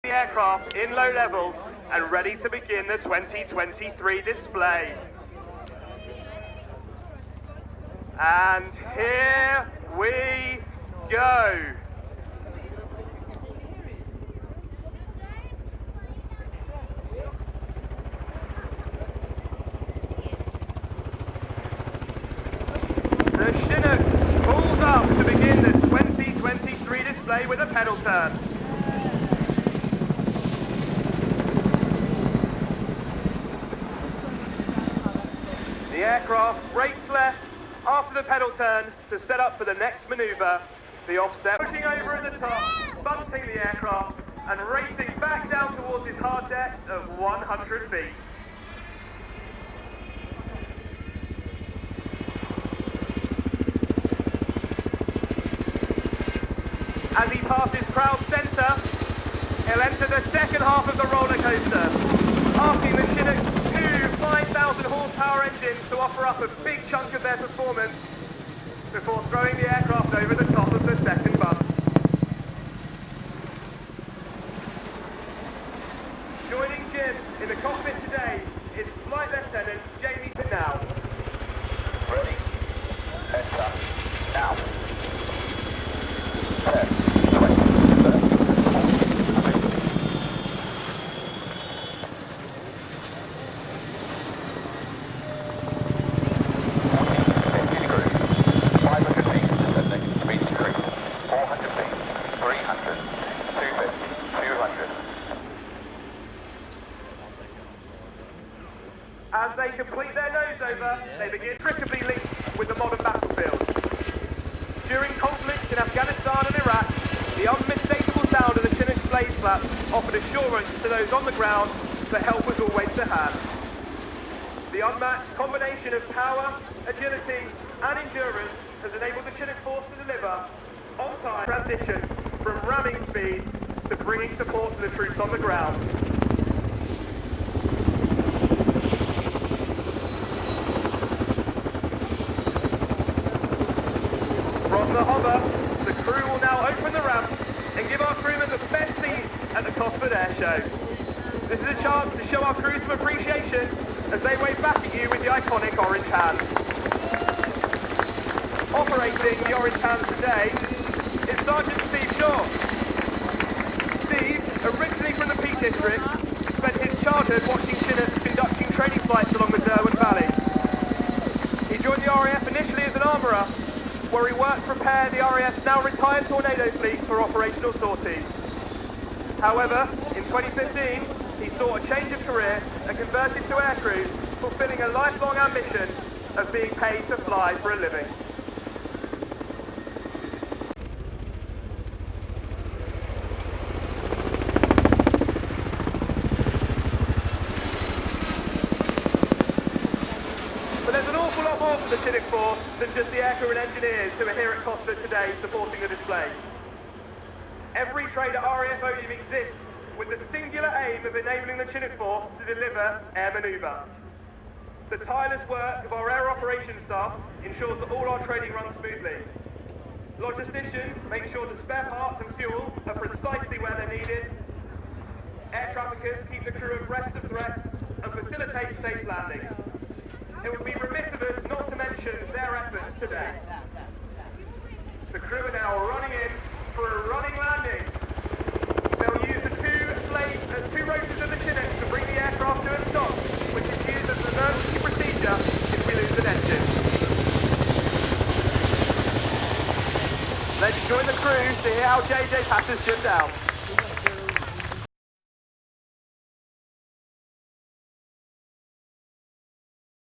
The aircraft in low level and ready to begin the 2023 display. And here we go. The Chinook pulls up to begin the 2023 display with a pedal turn. The aircraft brakes left after the pedal turn to set up for the next manoeuvre. The offset pushing over at the top, bunting the aircraft and racing back down towards its hard depth of 100 feet. As he passes crowd centre, he'll enter the second half of the roller coaster, asking the Chinook's two 5,000 horsepower engines to offer up a big chunk of their performance before throwing the aircraft over the top of the second bump. Joining Jim in the cockpit today is Flight Lieutenant Jamie Now. Ready, enter, now. 10, 20, 30, 40, 50. As they complete their nose-over, they begin intricately linked with the modern battlefield. During conflicts in Afghanistan and Iraq, the unmistakable sound of the Chinook's blade flap offered assurance to those on the ground that help was always to hand. The unmatched combination of power, agility and endurance has enabled the Chinook force to deliver on-time transition from ramming speed to bringing support to the troops on the ground. From the hover, the crew will now open the ramp and give our crewmen the best seat at the Cosford Airshow. This is a chance to show our crew some appreciation as they wave back at you with the iconic orange hand. Operating the orange hand today is Sergeant Steve Shaw. Steve, originally from the Peak District, spent his childhood watching Chinooks conducting training flights along the Derwent Valley. He joined the RAF initially as an armourer, where he worked to prepare the RAF's now retired Tornado fleet for operational sorties. However, in 2015, he sought a change of career and converted to aircrew, fulfilling a lifelong ambition of being paid to fly for a living. But there's an awful lot more for the Chinook force than just the aircrew and engineers who are here at Cosford today supporting the display. Every trade at RAF Odium exists with the singular aim of enabling the Chinook force to deliver air manoeuvre. The tireless work of our air operations staff ensures that all our training runs smoothly. Logisticians make sure that spare parts and fuel are precisely where they're needed. Air traffickers keep the crew abreast of threats and facilitate safe landings. It would be remiss of us not to mention their efforts today. The crew are now running in for a running landing. They'll use the two rotors of the Chinook to bring the aircraft to a stop, which is used as an emergency procedure if we lose an engine. Let's join the crew to hear how JJ passes Jim down.